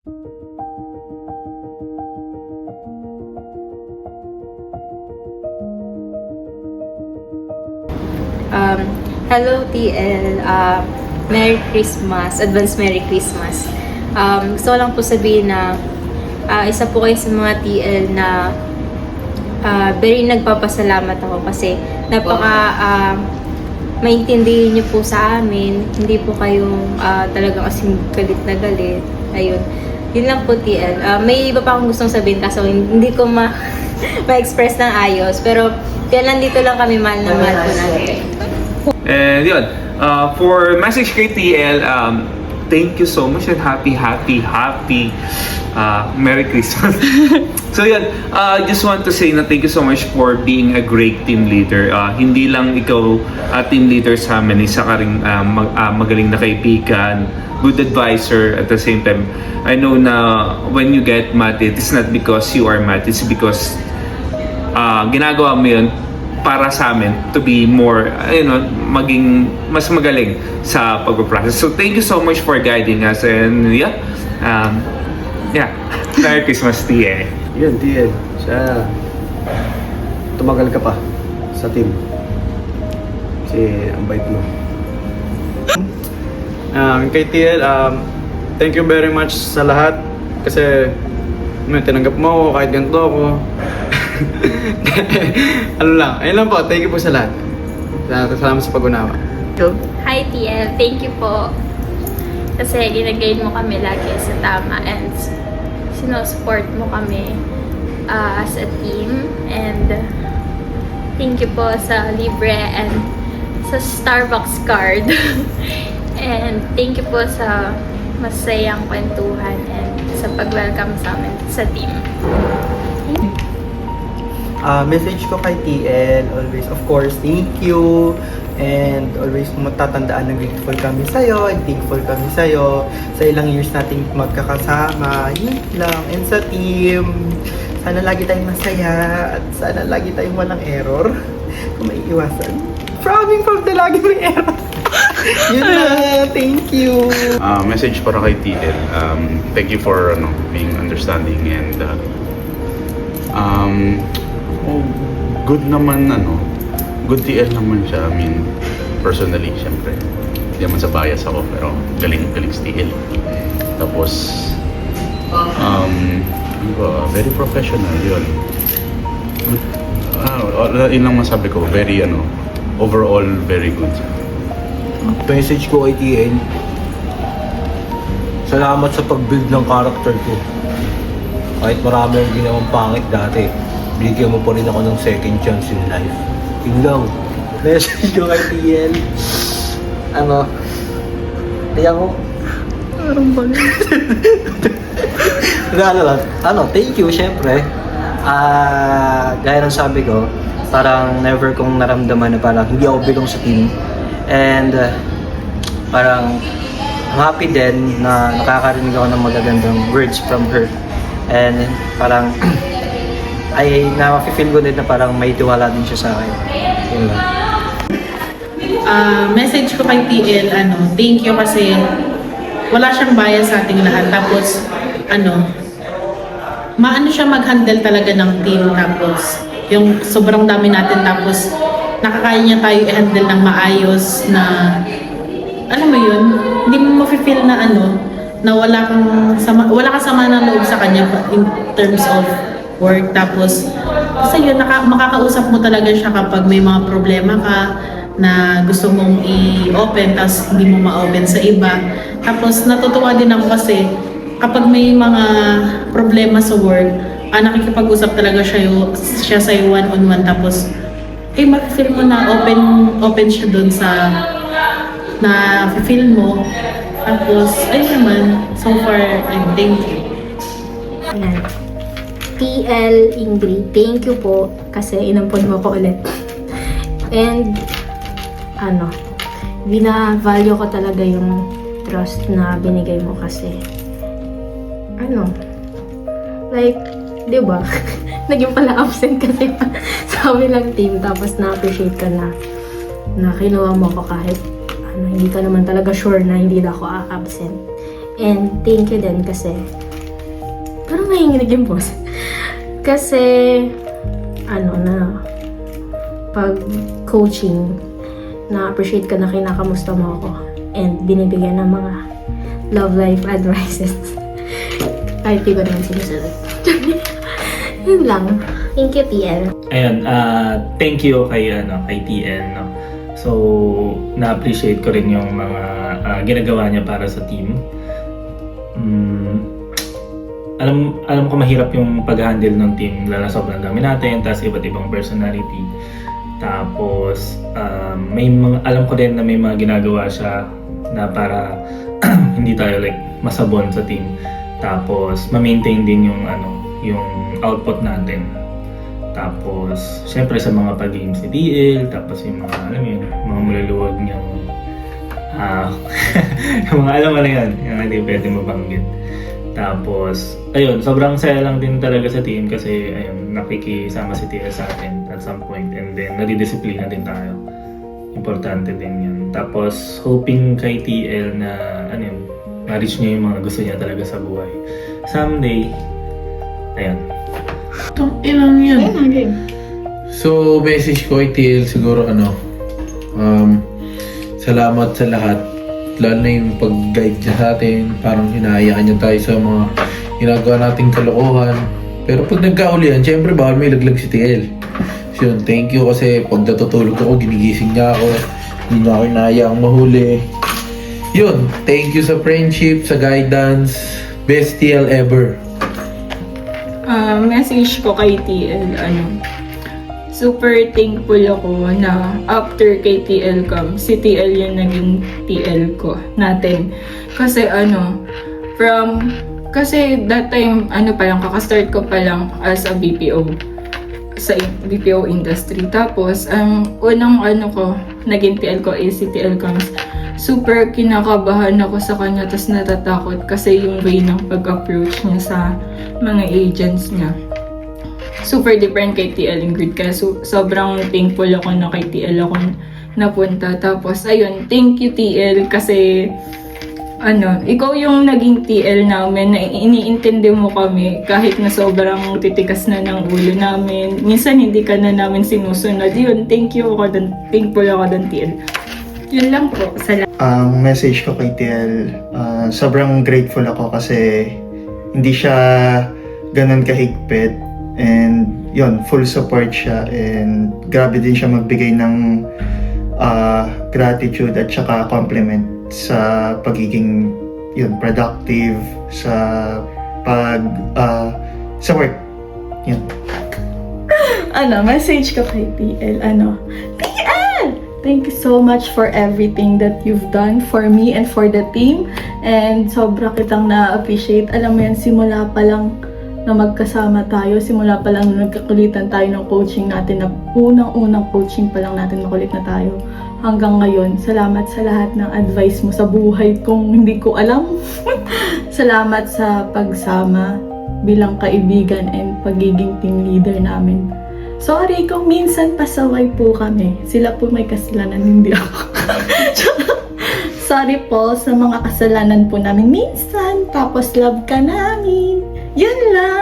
Hello TL, Merry Christmas, Advance Merry Christmas. Gusto ko lang po sabihin na isa po kayo sa mga TL na very nagpapasalamat ako kasi maintindihin niyo po sa amin, hindi po kayong talagang asing galit na galit. Ayun, yun lang po TL. May iba pa akong gustong sabihin kaso hindi ko ma-express ng ayos, pero kaya nandito lang kami, mahal na mahal po natin. And yun, for message kay TL, thank you so much and happy Merry Christmas. So yun, just want to say na thank you so much for being a great team leader. Hindi lang ikaw team leader sa amin, isa ka rin magaling na kaibigan, good advisor at the same time. I know na when you get mad, it is not because you are mad, it's because ginagawa mo yun para sa amin to be more, maging mas magaling sa pag-process. So thank you so much for guiding us and Merry Christmas, TL. Yun, TL. Sana tumagal ka pa sa team. Kasi ang bait mo. Kay TL, thank you very much sa lahat kasi tinanggap mo ako kahit ganito ako. Ano lang, ayun lang po, thank you po sa lahat. Salamat sa pag-unawa. Hi TL, thank you po kasi ginagayin mo kami lagi sa tama and sinusupport mo kami as a team, and thank you po sa libre and sa Starbucks card and thank you po sa masayang kwentuhan and sa pag-welcome sa amin sa team. Message ko kay TL, always, of course, thank you. And always matatandaan na grateful kami sa'yo and thankful kami sa'yo sa ilang years nating magkakasama. Yun lang. And sa team, sana lagi tayong masaya at sana lagi tayong walang error kung may iwasan. From the lagi may error. Yun lang. Thank you. Message para kay TL. Thank you for being understanding and good naman good TL naman siya. I mean, personally, syempre hindi naman sa bias ako, pero galing si TL. Tapos very professional yun. Yun lang masabi ko, very overall very good. Message ko kay TL. Salamat sa pag-build ng character ko. Kahit marami ang ginawang pangit dati, binigyan mo pa rin ako ng second chance in life. Yun lang. Message ko kay TL. Tiyan ko. Parang thank you, syempre. Gaya ng sabi ko, parang never kong naramdaman na parang hindi ako belong sa team. And parang happy din na nakakarinig ako ng magagandang words from her. And parang na-feel ko din na parang may tiwala din siya sa akin. Yun lang. Message ko kay TL, thank you kasi wala siyang bias sa ating lahat. Tapos, maano siya mag-handle talaga ng team. Tapos, yung sobrang dami natin. Tapos, nakakaya niya tayo i-handle ng maayos na, alam mo yun, hindi mo ma-feel na na wala kang sama ng loob sa kanya in terms of work. Tapos, kasi yun, makakausap mo talaga siya kapag may mga problema ka na gusto mong i-open tapos hindi mo ma-open sa iba. Tapos, natutuwa din ako kasi kapag may mga problema sa work, nakikipag-usap talaga siya sa'yo one-on-one. Tapos, ma-feel mo na open siya dun sa na-feel mo. Tapos, ayun naman, so far, thank you. Ayan. TL Ingrid, thank you po kasi inampun mo ko ulit. And bina-value ko talaga yung trust na binigay mo kasi like, di ba? Naging pala absent kasi sa kabilang team tapos na-appreciate ka na kinuha mo ko kahit hindi ka naman talaga sure na hindi na ako absent. And thank you din kasi parang nanginginig yung boss. Kasi, pag coaching, na-appreciate ka na kinakamusta mo ako and binibigyan ng mga love life advices. Kahit di ko naman sinusunod. Yun lang. Thank you, TL. Ayun, thank you kay TL, no. So, na-appreciate ko rin yung mga ginagawa niya para sa team. Alam ko mahirap yung pag-handle ng team, lalo na sobrang dami natin, tapos iba't ibang personality. Tapos, alam ko din na may mga ginagawa siya na para hindi tayo like masabon sa team. Tapos, ma-maintain din yung output natin. Tapos, syempre sa mga pag-games ni DL, tapos yung mga, mga maluluwag niyang, yung mga alam mo na yan, yung hindi pwede mabanggit. Tapos, ayun, sobrang saya lang din talaga sa team kasi, ayun, nakikisama si TL sa atin at some point and then, nadidisiplina din tayo. Importante din yun. Tapos, hoping kay TL na, ma-reach niya yung mga gusto niya talaga sa buhay. Someday, ayun. Itong ilang yan. So, message ko kay TL siguro salamat sa lahat. Lalo na yung pag-guide niya sa atin. Parang hinahayaan niya tayo sa mga ginagawa nating kalokohan. Pero pag nagkaulian, syempre bawal may laglag si TL. So yun, thank you kasi pag natutulog ako, ginigising niya ako. Hindi niya ako hinahayaang mahuli. Yun, thank you sa friendship, sa guidance. Best TL ever. Message ko kay TL, super thankful ako na after kay TL si TL yung naging TL ko natin. Kasi kasi that time, kakastart ko pa lang as a BPO sa BPO industry. Tapos, ang unang naging TL ko is si TL Coms. Super kinakabahan ako sa kanya, tapos natatakot kasi yung way ng pag-approach niya sa mga agents niya. Super different kay TL Ingrid, kaya sobrang thankful ako na kay TL ako napunta. Tapos, ayun, thank you TL kasi ikaw yung naging TL namin na iniintindi mo kami kahit na sobrang titikas na ng ulo namin. Minsan hindi ka na namin sinusunod. Yun, thankful ako doon TL. Yun lang po. Salamat. Message ko kay TL, sobrang grateful ako kasi hindi siya ganun kahigpit and yun, full support siya and grabe din siya magbigay ng gratitude at saka compliment sa pagiging productive sa sa work. Yun. Message ko kay TL, TL! Thank you so much for everything that you've done for me and for the team. And sobra kitang na-appreciate. Alam mo yan, simula pa lang na magkasama tayo, simula pa lang na nagkakulitan tayo ng coaching natin, na unang-unang coaching pa lang natin makulit na tayo. Hanggang ngayon, salamat sa lahat ng advice mo sa buhay kung hindi ko alam. Salamat sa pagsama bilang kaibigan and pagiging team leader namin. Sorry kung minsan pasaway po kami. Sila po may kasalanan, hindi ako. Sorry po sa mga kasalanan po namin minsan. Tapos love ka namin. Yun lang.